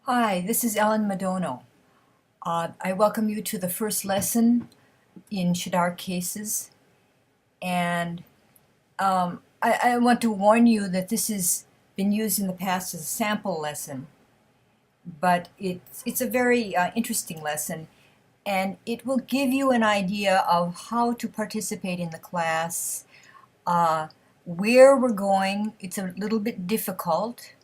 Hi, this is Ellen Madono. I welcome you to the first lesson in ShadrdarCases, and I want to warn you that this has been used in the past as a sample lesson, but it's a very interesting lesson, and it will give you an idea of how to participate in the class, uh, where we're going. It's a little bit difficult,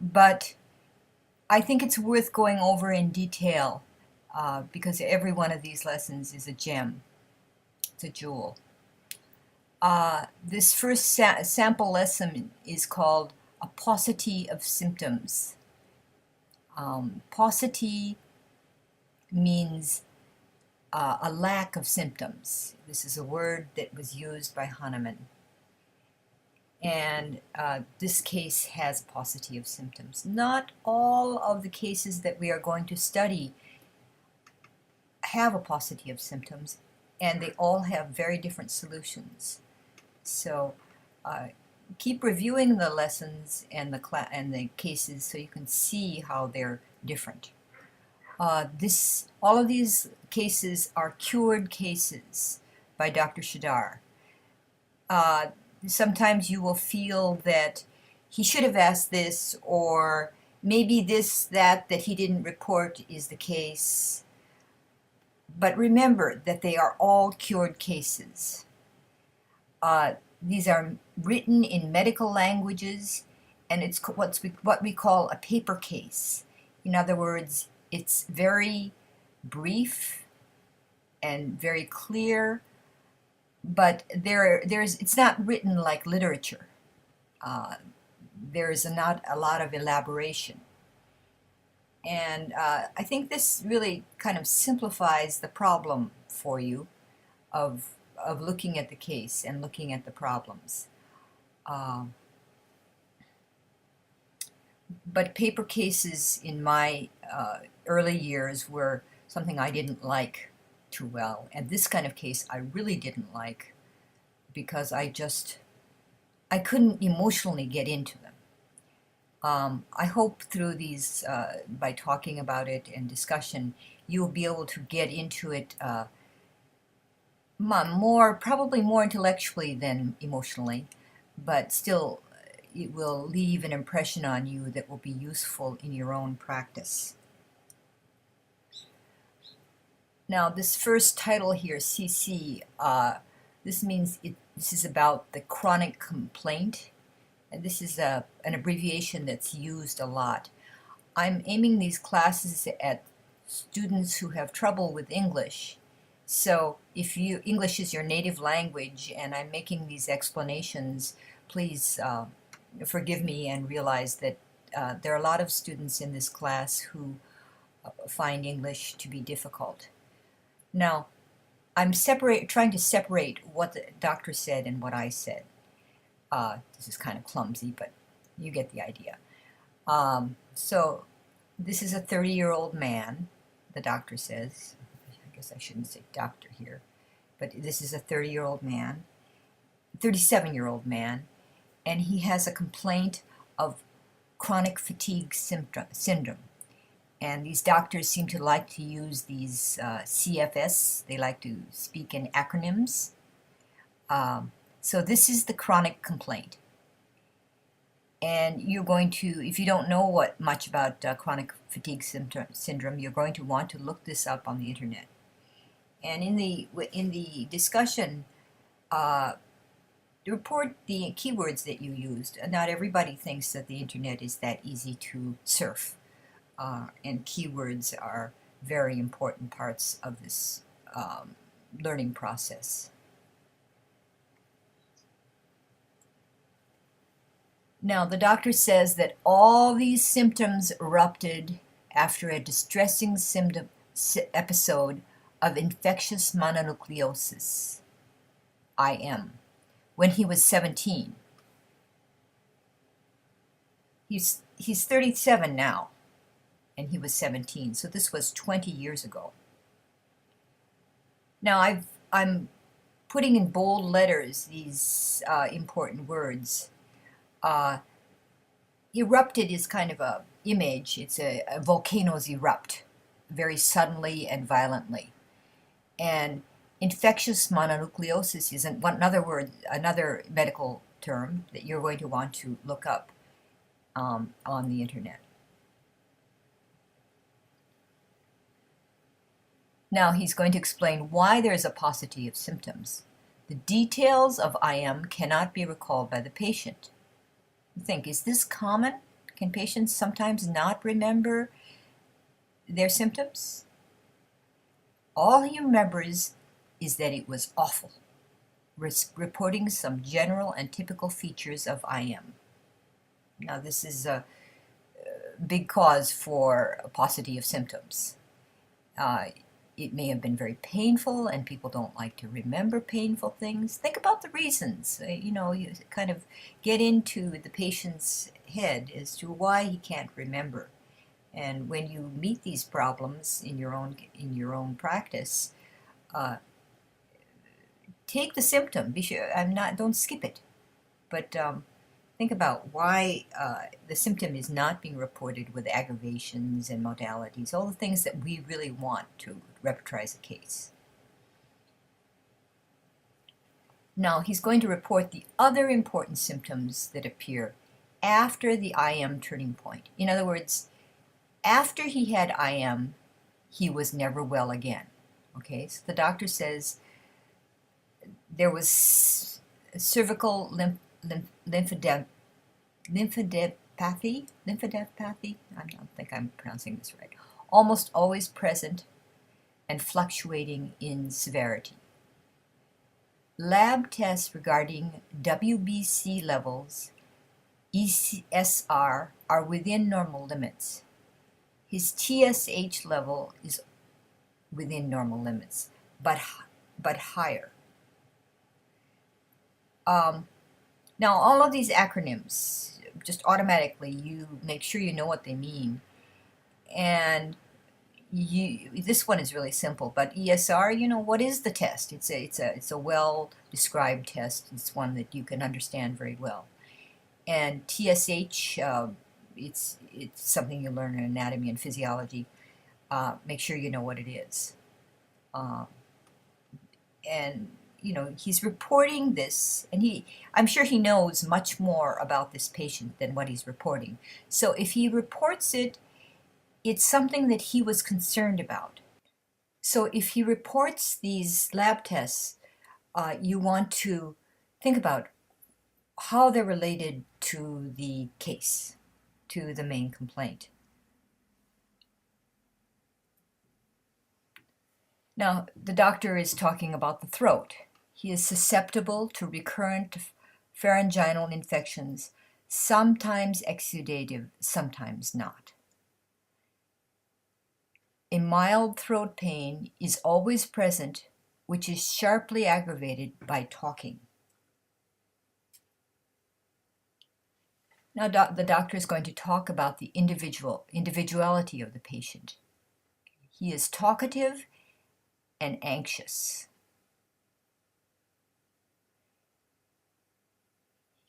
but I think it's worth going over in detail because every one of these lessons is a gem. It's a jewel. This first sample lesson is called A Paucity of Symptoms. Paucity means a lack of symptoms. This is a word that was used by Hahnemann. And this case has paucity of symptoms. Not all of the cases that we are going to study have a paucity of symptoms, and they all have very different solutions. So keep reviewing the lessons and the cases so you can see how they're different. All of these cases are cured cases by Dr. Shahrdar. Sometimes you will feel that he should have asked this, or maybe that he didn't report is the case. But remember that they are all cured cases. These are written in medical languages, and it's what we call a paper case. In other words, it's very brief and very clear, but it's not written like literature. There is not a lot of elaboration. And I think this really kind of simplifies the problem for you of looking at the case and looking at the problems. But paper cases in my early years were something I didn't like too well. And this kind of case I really didn't like because I couldn't emotionally get into them. I hope through these, by talking about it and discussion, you'll be able to get into it probably more intellectually than emotionally, but still it will leave an impression on you that will be useful in your own practice. Now, this first title here, CC, this means this is about the chronic complaint. And this is an abbreviation that's used a lot. I'm aiming these classes at students who have trouble with English. So if English is your native language and I'm making these explanations, please forgive me and realize that there are a lot of students in this class who find English to be difficult. Now, I'm trying to separate what the doctor said and what I said. This is kind of clumsy, but you get the idea. So this is a 30-year-old man, the doctor says. I guess I shouldn't say doctor here, but this is a 30-year-old man, 37-year-old man, and he has a complaint of chronic fatigue syndrome. And these doctors seem to like to use these CFS. They like to speak in acronyms. So this is the chronic complaint. And you're going to, if you don't know much about chronic fatigue syndrome, you're going to want to look this up on the internet. And in the discussion, report the keywords that you used. Not everybody thinks that the internet is that easy to surf. And keywords are very important parts of this learning process. Now, the doctor says that all these symptoms erupted after a distressing episode of infectious mononucleosis, IM, when he was 17. He's 37 now, and he was 17, so this was 20 years ago. Now, I'm putting in bold letters these important words. erupted is kind of a image. It's a volcanoes erupt very suddenly and violently. And infectious mononucleosis is another medical term that you're going to want to look up on the internet. Now he's going to explain why there is a paucity of symptoms. The details of IM cannot be recalled by the patient. Think, is this common? Can patients sometimes not remember their symptoms? All he remembers is that it was awful, reporting some general and typical features of IM. Now this is a big cause for a paucity of symptoms. It may have been very painful, and people don't like to remember painful things. Think about the reasons. You kind of get into the patient's head as to why he can't remember. And when you meet these problems in your own practice, take the symptom. Be sure don't skip it, but think about why the symptom is not being reported with aggravations and modalities, all the things that we really want to repertorize a case. Now he's going to report the other important symptoms that appear after the IM turning point. In other words, after he had IM, he was never well again. Okay, so the doctor says there was cervical lymphadenopathy. I don't think I'm pronouncing this right. Almost always present and fluctuating in severity. Lab tests regarding WBC levels, ESR, are within normal limits. His TSH level is within normal limits, but higher. Now, all of these acronyms, just automatically, you make sure you know what they mean. And this one is really simple, but ESR, what is the test? It's a well-described test. It's one that you can understand very well. And TSH, it's something you learn in anatomy and physiology. Make sure you know what it is. And he's reporting this, and I'm sure he knows much more about this patient than what he's reporting. So if he reports it, it's something that he was concerned about. So if he reports these lab tests, you want to think about how they're related to the case, to the main complaint. Now, the doctor is talking about the throat. He is susceptible to recurrent pharyngeal infections, sometimes exudative, sometimes not. A mild throat pain is always present, which is sharply aggravated by talking. Now, the doctor is going to talk about the individuality of the patient. He is talkative and anxious.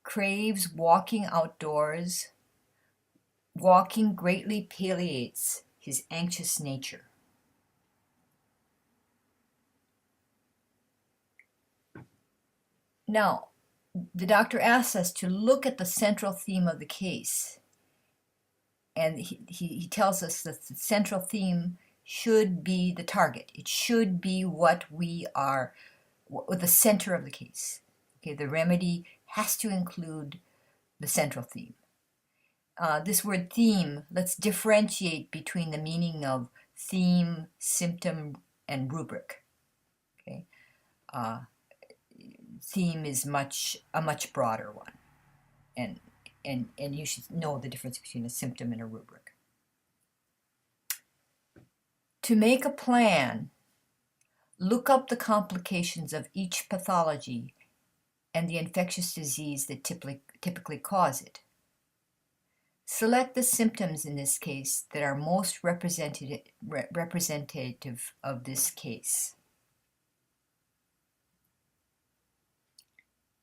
Craves walking outdoors. Walking greatly palliates his anxious nature. Now, the doctor asks us to look at the central theme of the case. And he tells us that the central theme should be the target. It should be what the center of the case. Okay, the remedy has to include the central theme. This word theme, let's differentiate between the meaning of theme, symptom, and rubric. Okay, theme is a much broader one, and you should know the difference between a symptom and a rubric. To make a plan, look up the complications of each pathology and the infectious disease that typically cause it. Select the symptoms in this case that are most representative of this case.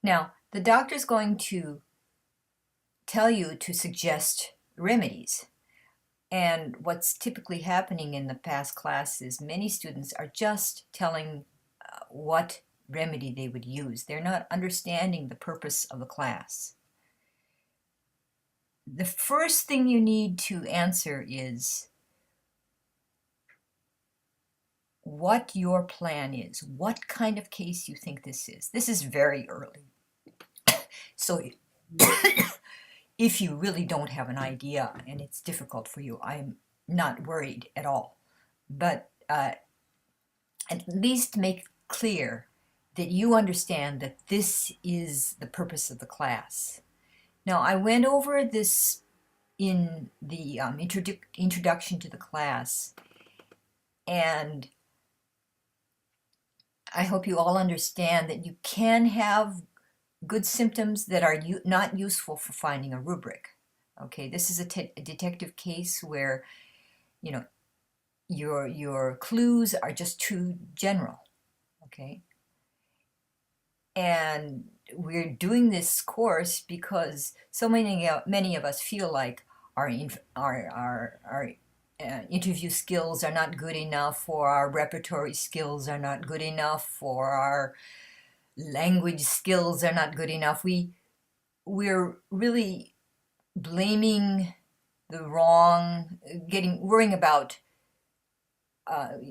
Now, the doctor is going to tell you to suggest remedies. And what's typically happening in the past class is many students are just telling what remedy they would use. They're not understanding the purpose of the class. The first thing you need to answer is what your plan is, what kind of case you think this is. This is very early. So if you really don't have an idea and it's difficult for you, I'm not worried at all. But at least make clear that you understand that this is the purpose of the class. Now, I went over this in the introduction to the class, and I hope you all understand that you can have good symptoms that are not useful for finding a rubric. Okay, this is a detective case where, you know, your clues are just too general. Okay, and we're doing this course because so many of us feel like our interview skills are not good enough, or our repertory skills are not good enough, or our language skills are not good enough. We're really blaming the wrong, worrying about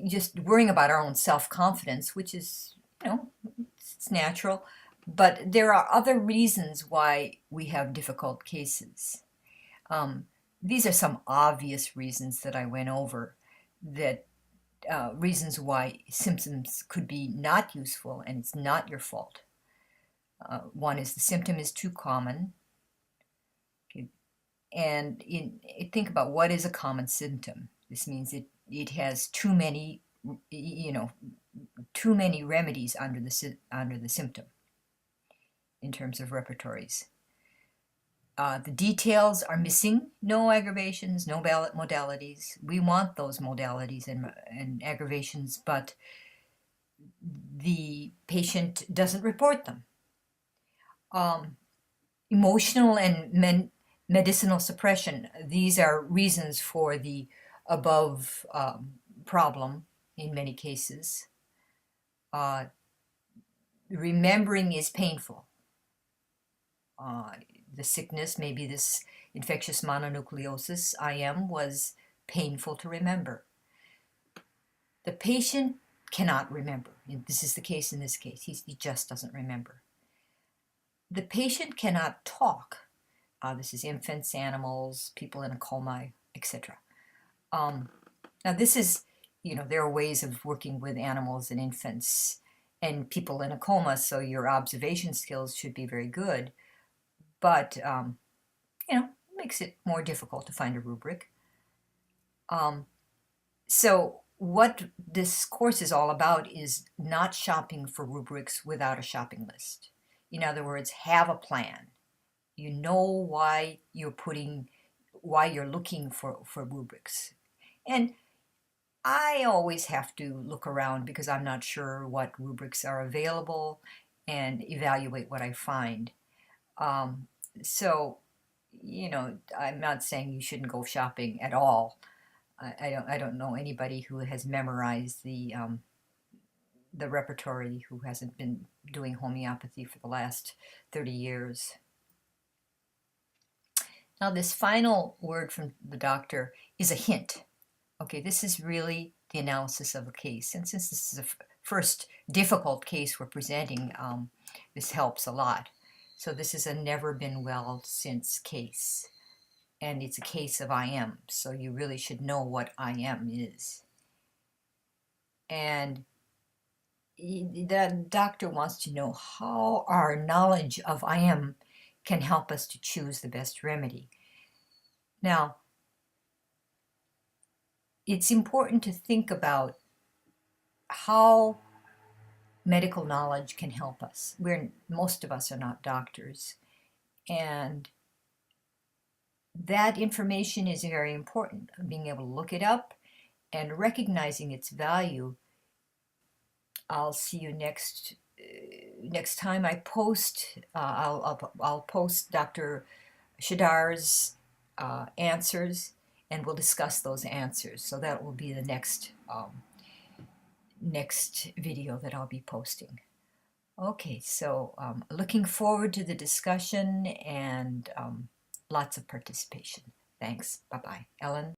just worrying about our own self-confidence, which is, you know, it's natural. But there are other reasons why we have difficult cases. These are some obvious reasons that I went over, that reasons why symptoms could be not useful and it's not your fault. One is the symptom is too common. Okay. And think about what is a common symptom. This means it has too many, too many remedies under the symptom in terms of repertories. The details are missing. No aggravations, no modalities. We want those modalities and aggravations, but the patient doesn't report them. Emotional and medicinal suppression. These are reasons for the above problem in many cases. Remembering is painful. The sickness, maybe this infectious mononucleosis, IM, was painful to remember. The patient cannot remember. This is the case in this case. He just doesn't remember. The patient cannot talk. This is infants, animals, people in a coma, etc. Now this is, there are ways of working with animals and infants and people in a coma, so your observation skills should be very good. But, it makes it more difficult to find a rubric. So what this course is all about is not shopping for rubrics without a shopping list. In other words, have a plan. You know why you're looking for rubrics. And I always have to look around because I'm not sure what rubrics are available and evaluate what I find. So, I'm not saying you shouldn't go shopping at all. I don't know anybody who has memorized the repertory who hasn't been doing homeopathy for the last 30 years. Now, this final word from the doctor is a hint. Okay, this is really the analysis of the case. And since this is a first difficult case we're presenting, this helps a lot. So this is a never been well since case. And it's a case of IM. So you really should know what IM is. And the doctor wants to know how our knowledge of IM can help us to choose the best remedy. Now, it's important to think about how medical knowledge can help us. Most of us are not doctors, and that information is very important. Being able to look it up and recognizing its value. I'll see you next time I post. I'll post Dr. Shahdar's answers, and we'll discuss those answers. So that will be the next video that I'll be posting. Okay, so looking forward to the discussion and lots of participation. Thanks. Bye-bye. Ellen?